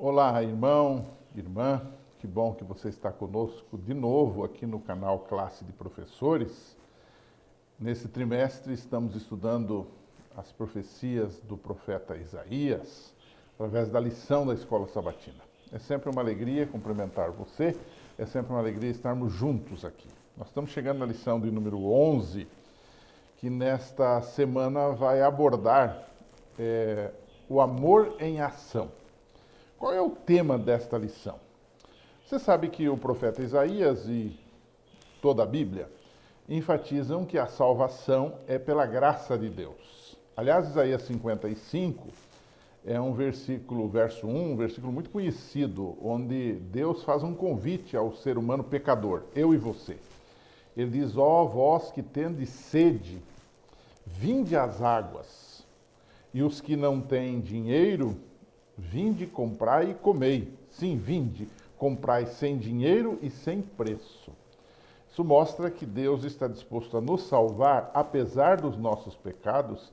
Olá, irmão, irmã, que bom que você está conosco de novo aqui no canal Classe de Professores. Nesse trimestre estamos estudando as profecias do profeta Isaías, através da lição da Escola Sabatina. É sempre uma alegria cumprimentar você, é sempre uma alegria estarmos juntos aqui. Nós estamos chegando na lição de número 11, que nesta semana vai abordar o amor em ação. Qual é o tema desta lição? Você sabe que o profeta Isaías e toda a Bíblia enfatizam que a salvação é pela graça de Deus. Aliás, Isaías 55 é um versículo, verso 1, um versículo muito conhecido, onde Deus faz um convite ao ser humano pecador, eu e você. Ele diz, ó vós que tendes sede, vinde às águas, e os que não têm dinheiro, vinde, comprai e comei. Sim, vinde, comprai sem dinheiro e sem preço. Isso mostra que Deus está disposto a nos salvar, apesar dos nossos pecados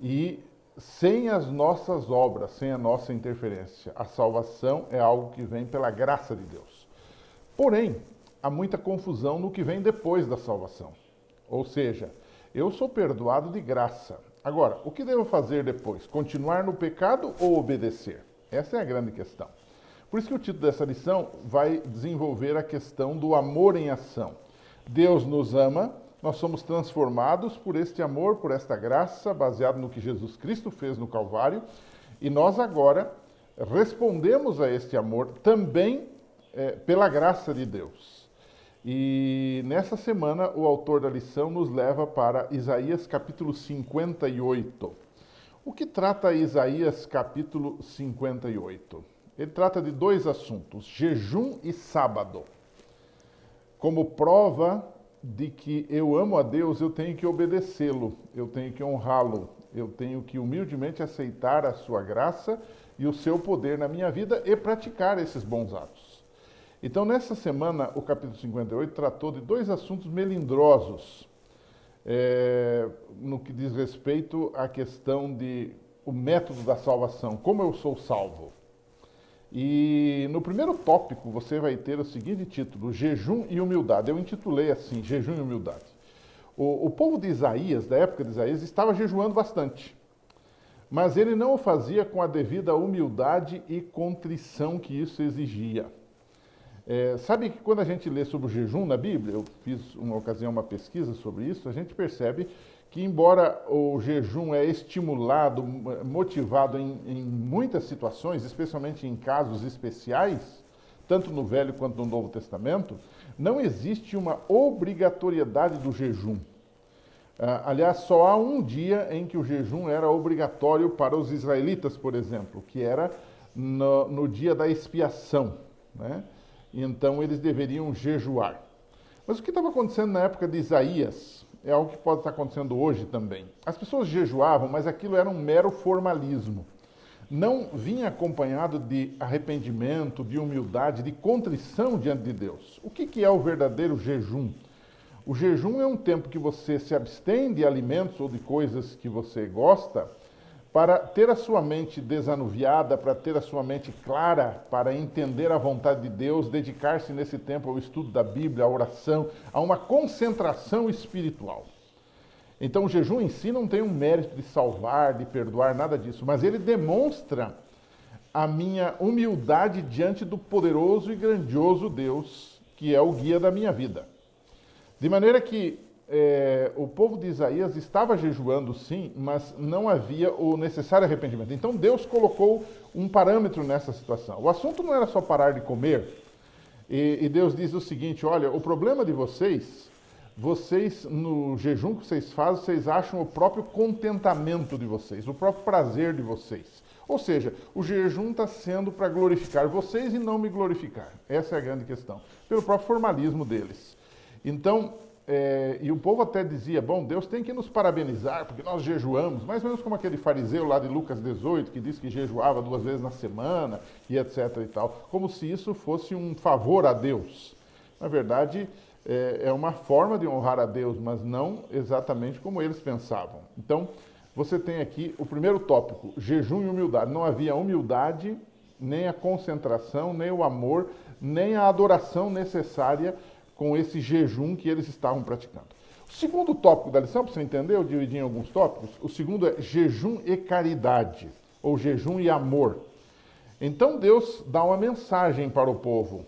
e sem as nossas obras, sem a nossa interferência. A salvação é algo que vem pela graça de Deus. Porém, há muita confusão no que vem depois da salvação. Ou seja, eu sou perdoado de graça. Agora, o que devo fazer depois? Continuar no pecado ou obedecer? Essa é a grande questão. Por isso que o título dessa lição vai desenvolver a questão do amor em ação. Deus nos ama, nós somos transformados por este amor, por esta graça, baseado no que Jesus Cristo fez no Calvário, e nós agora respondemos a este amor também pela graça de Deus. E nessa semana o autor da lição nos leva para Isaías capítulo 58. O que trata Isaías capítulo 58? Ele trata de dois assuntos, jejum e sábado. Como prova de que eu amo a Deus, eu tenho que obedecê-lo, eu tenho que honrá-lo, eu tenho que humildemente aceitar a sua graça e o seu poder na minha vida e praticar esses bons atos. Então, nessa semana, o capítulo 58 tratou de dois assuntos melindrosos, no que diz respeito à questão de o método da salvação, como eu sou salvo. E no primeiro tópico você vai ter o seguinte título, jejum e humildade. Eu intitulei assim, jejum e humildade. O povo de Isaías, da época de Isaías, estava jejuando bastante, mas ele não o fazia com a devida humildade e contrição que isso exigia. Sabe que quando a gente lê sobre o jejum na Bíblia, eu fiz uma ocasião uma pesquisa sobre isso, a gente percebe que embora o jejum é estimulado, motivado em muitas situações, especialmente em casos especiais, tanto no Velho quanto no Novo Testamento, não existe uma obrigatoriedade do jejum. Aliás, só há um dia em que o jejum era obrigatório para os israelitas, por exemplo, que era no dia da expiação, né? Então eles deveriam jejuar. Mas o que estava acontecendo na época de Isaías é algo que pode estar acontecendo hoje também. As pessoas jejuavam, mas aquilo era um mero formalismo. Não vinha acompanhado de arrependimento, de humildade, de contrição diante de Deus. O que é o verdadeiro jejum? O jejum é um tempo que você se abstém de alimentos ou de coisas que você gosta, para ter a sua mente desanuviada, para ter a sua mente clara, para entender a vontade de Deus, dedicar-se nesse tempo ao estudo da Bíblia, à oração, a uma concentração espiritual. Então o jejum em si não tem um mérito de salvar, de perdoar, nada disso, mas ele demonstra a minha humildade diante do poderoso e grandioso Deus, que é o guia da minha vida. De maneira que o povo de Isaías estava jejuando sim, mas não havia o necessário arrependimento. Então Deus colocou um parâmetro nessa situação. O assunto não era só parar de comer, e Deus diz o seguinte, olha, o problema de vocês no jejum que vocês fazem, vocês acham o próprio contentamento de vocês, o próprio prazer de vocês. Ou seja, o jejum está sendo para glorificar vocês e não me glorificar. Essa é a grande questão, pelo próprio formalismo deles. Então, e o povo até dizia, bom, Deus tem que nos parabenizar, porque nós jejuamos, mais ou menos como aquele fariseu lá de Lucas 18, que disse que jejuava 2 vezes na semana, e etc e tal, como se isso fosse um favor a Deus. Na verdade, é uma forma de honrar a Deus, mas não exatamente como eles pensavam. Então, você tem aqui o primeiro tópico, jejum e humildade. Não havia humildade nem a concentração, nem o amor, nem a adoração necessária com esse jejum que eles estavam praticando. O segundo tópico da lição, para você entender, eu dividi em alguns tópicos. O segundo é jejum e caridade, ou jejum e amor. Então Deus dá uma mensagem para o povo.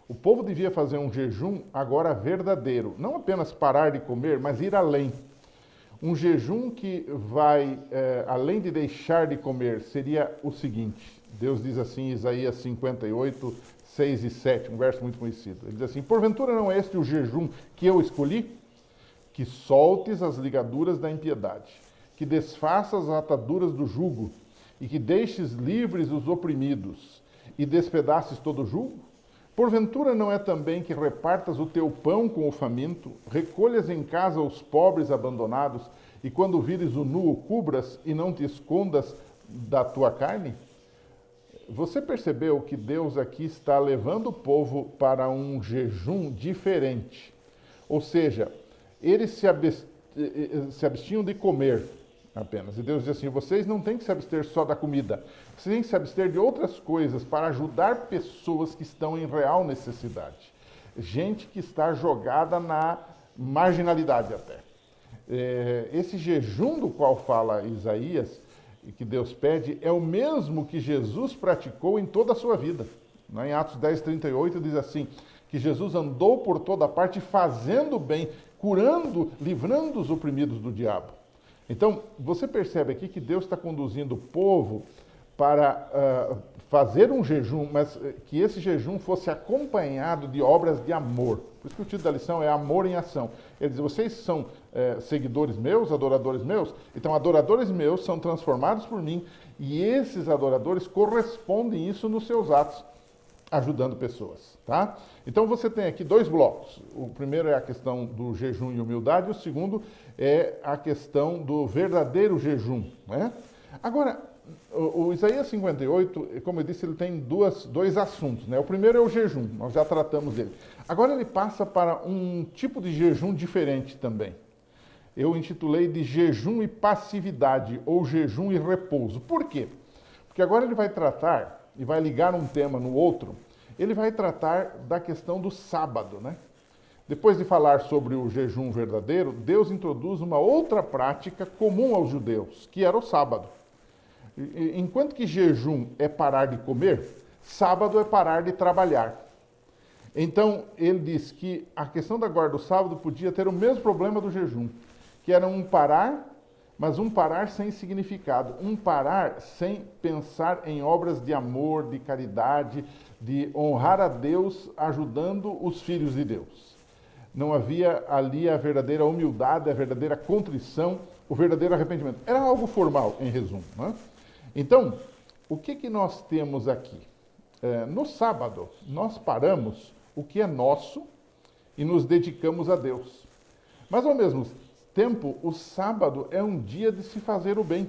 O povo devia fazer um jejum agora verdadeiro, não apenas parar de comer, mas ir além. Um jejum que vai, além de deixar de comer, seria o seguinte. Deus diz assim em Isaías 58, 6 e 7, um verso muito conhecido. Ele diz assim: porventura não é este o jejum que eu escolhi? Que soltes as ligaduras da impiedade, que desfaças as ataduras do jugo, e que deixes livres os oprimidos, e despedaces todo o jugo? Porventura não é também que repartas o teu pão com o faminto, recolhas em casa os pobres abandonados, e quando vires o nu o cubras, e não te escondas da tua carne? Você percebeu que Deus aqui está levando o povo para um jejum diferente. Ou seja, eles se abstinham de comer apenas. E Deus diz assim: vocês não têm que se abster só da comida, vocês têm que se abster de outras coisas para ajudar pessoas que estão em real necessidade. Gente que está jogada na marginalidade até. Esse jejum do qual fala Isaías, e que Deus pede, é o mesmo que Jesus praticou em toda a sua vida. Em Atos 10, 38 diz assim, que Jesus andou por toda parte fazendo bem, curando, livrando os oprimidos do diabo. Então, você percebe aqui que Deus está conduzindo o povo para fazer um jejum, mas que esse jejum fosse acompanhado de obras de amor. Por isso que o título da lição é Amor em Ação. Ele diz: vocês são seguidores meus, adoradores meus? Então, adoradores meus são transformados por mim, e esses adoradores correspondem isso nos seus atos, ajudando pessoas, tá? Então você tem aqui dois blocos. O primeiro é a questão do jejum e humildade, o segundo é a questão do verdadeiro jejum, né? Agora, o Isaías 58, como eu disse, ele tem dois assuntos, né? O primeiro é o jejum, nós já tratamos dele. Agora ele passa para um tipo de jejum diferente também. Eu intitulei de jejum e passividade, ou jejum e repouso. Por quê? Porque agora ele vai tratar, e vai ligar um tema no outro, ele vai tratar da questão do sábado, né? Depois de falar sobre o jejum verdadeiro, Deus introduz uma outra prática comum aos judeus, que era o sábado. Enquanto que jejum é parar de comer, sábado é parar de trabalhar. Então, ele diz que a questão da guarda do sábado podia ter o mesmo problema do jejum, que era um parar, mas um parar sem significado, um parar sem pensar em obras de amor, de caridade, de honrar a Deus ajudando os filhos de Deus. Não havia ali a verdadeira humildade, a verdadeira contrição, o verdadeiro arrependimento. Era algo formal, em resumo, né? Então, o que nós temos aqui? No sábado, nós paramos o que é nosso e nos dedicamos a Deus. Mas, ao mesmo tempo, o sábado é um dia de se fazer o bem.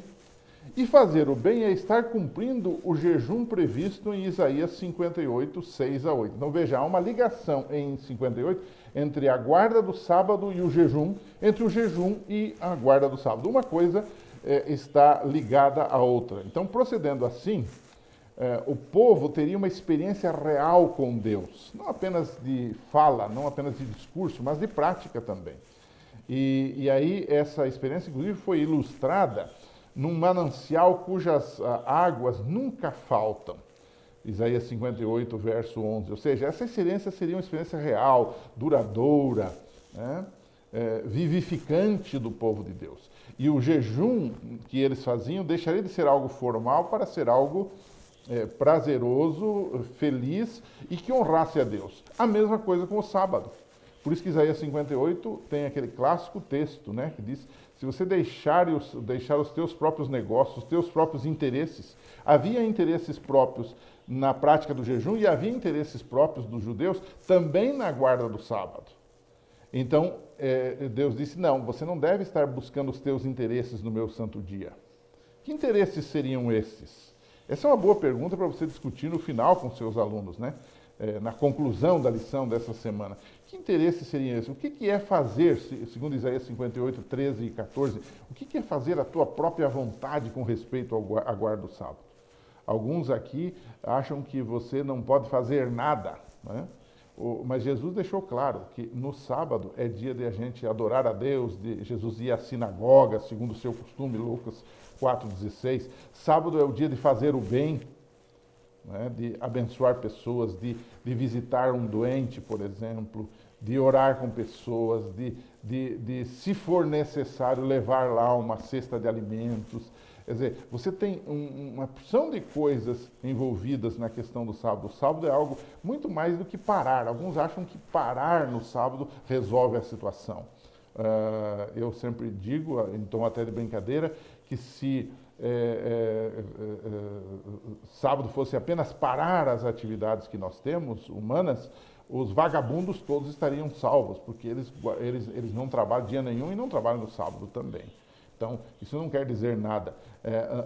E fazer o bem é estar cumprindo o jejum previsto em Isaías 58, 6 a 8. Então, veja, há uma ligação em 58 entre a guarda do sábado e o jejum, entre o jejum e a guarda do sábado. Uma coisa está ligada à outra. Então, procedendo assim, o povo teria uma experiência real com Deus, não apenas de fala, não apenas de discurso, mas de prática também. E aí essa experiência, inclusive, foi ilustrada num manancial cujas águas nunca faltam. Isaías 58, verso 11. Ou seja, essa experiência seria uma experiência real, duradoura, né? Vivificante do povo de Deus. E o jejum que eles faziam deixaria de ser algo formal para ser algo prazeroso, feliz e que honrasse a Deus. A mesma coisa com o sábado. Por isso que Isaías 58 tem aquele clássico texto, né, que diz: se você deixar os teus próprios negócios, os teus próprios interesses, havia interesses próprios na prática do jejum e havia interesses próprios dos judeus também na guarda do sábado. Então, Deus disse: não, você não deve estar buscando os teus interesses no meu santo dia. Que interesses seriam esses? Essa é uma boa pergunta para você discutir no final com seus alunos, né? Na conclusão da lição dessa semana. Que interesses seriam esses? O que é fazer, segundo Isaías 58, 13 e 14, o que é fazer a tua própria vontade com respeito à guarda do sábado? Alguns aqui acham que você não pode fazer nada, né? Mas Jesus deixou claro que no sábado é dia de a gente adorar a Deus, Jesus ia à sinagoga, segundo o seu costume, Lucas 4,16. Sábado é o dia de fazer o bem, né? De abençoar pessoas, de visitar um doente, por exemplo, de orar com pessoas, de se for necessário, levar lá uma cesta de alimentos. Quer dizer, você tem uma porção de coisas envolvidas na questão do sábado. O sábado é algo muito mais do que parar. Alguns acham que parar no sábado resolve a situação. Eu sempre digo, em tom até de brincadeira, que se sábado fosse apenas parar as atividades que nós temos, humanas, os vagabundos todos estariam salvos, porque eles não trabalham dia nenhum e não trabalham no sábado também. Então, isso não quer dizer nada.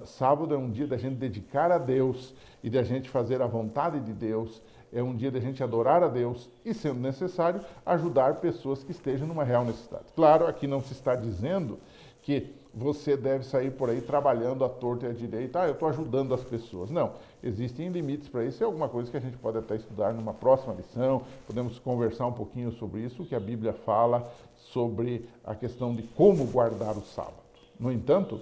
Sábado é um dia da gente dedicar a Deus e da gente fazer a vontade de Deus. É um dia da gente adorar a Deus e, sendo necessário, ajudar pessoas que estejam numa real necessidade. Claro, aqui não se está dizendo que você deve sair por aí trabalhando à torta e à direita. Eu estou ajudando as pessoas. Não, existem limites para isso. É alguma coisa que a gente pode até estudar numa próxima lição. Podemos conversar um pouquinho sobre isso, que a Bíblia fala sobre a questão de como guardar o sábado. No entanto,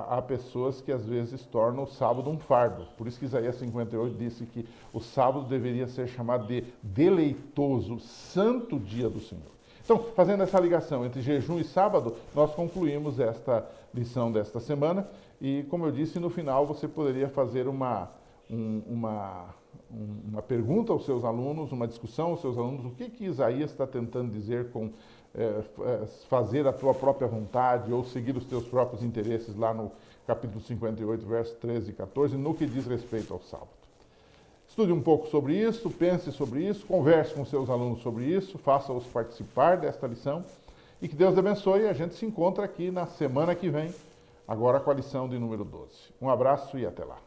há pessoas que às vezes tornam o sábado um fardo. Por isso que Isaías 58 disse que o sábado deveria ser chamado de deleitoso, santo dia do Senhor. Então, fazendo essa ligação entre jejum e sábado, nós concluímos esta lição desta semana. E, como eu disse, no final você poderia fazer uma pergunta aos seus alunos, uma discussão aos seus alunos, o que Isaías está tentando dizer com fazer a tua própria vontade ou seguir os teus próprios interesses lá no capítulo 58, versos 13 e 14, no que diz respeito ao sábado. Estude um pouco sobre isso, pense sobre isso, converse com seus alunos sobre isso, faça-os participar desta lição e que Deus abençoe. A gente se encontra aqui na semana que vem, agora com a lição de número 12. Um abraço e até lá.